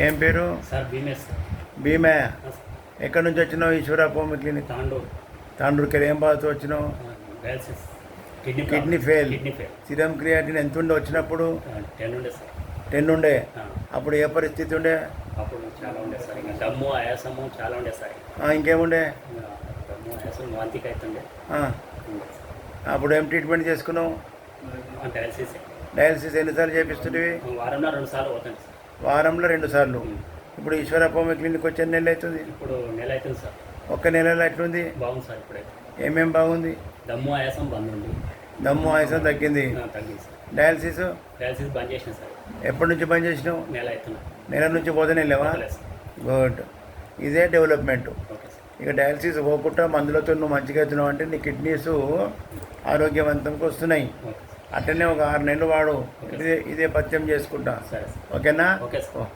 ఏం పేరు? Sir Bhimesh sir. Bhime. ఎక్కడి నుంచి వచ్చినావు? ఈశ్వరప్ప క్లినిక్ తాండూరుకి. ఏం బాధతో వచ్చినావు? Dialysis, kidney fail. Fail. Serum creatinine ఎంత ఉండే వచ్చినప్పుడు? 10 ఉండే సార్. 10 ఉండే. అప్పుడు ఏ పరిస్థితి ఉండే? అప్పుడు చాలా ఉండే సార్. ఇంకా దమ్ము ఆయాసము చాలా ఉండే సార్. ఇంకేముండే? దమ్ము ఆయాసం వాంతికి అవుతుండే. అప్పుడు ఏం ట్రీట్మెంట్ చేసుకున్నావు? డయాలసిస్. డయాలసిస్ ఎన్నిసార్లు చేపిస్తుంటివి? వారంలో 2 సార్లు పోతాను సార్. వారంలో 2 సార్లు. ఇప్పుడు ఈశ్వరప్ప క్లినిక్ వచ్చే నెల అవుతుంది? ఇప్పుడు నెల అవుతుంది సార్. ఒక్క నెలలో ఎట్లుంది? బాగుంది సార్. ఇప్పుడైతే ఏమేం బాగుంది? దమ్ము ఆయాసం బంద్ ఉంది. దమ్ము ఆయాసం తగ్గింది. తగ్గింది సార్. డయాలసిస్ బంద్ చేసిన సార్. ఎప్పటి నుంచి బంద్ చేసినావు? నెల అవుతుంది. నెల నుంచి పోతేనే లేవా? గుడ్. ఇదే డెవలప్మెంట్. Okay sir. ఇక డయాలసిస్ పోకుండా మందులతో నువ్వు మంచిగా అవుతున్నావు అంటే నీ కిడ్నీస్ ఆరోగ్యవంతంగా వస్తున్నాయి. అట్లనే ఒక 6 నెలలు వాడు. ఇదే పథ్యం చేసుకుంటా. సరే. ఓకేనా? Okay sir.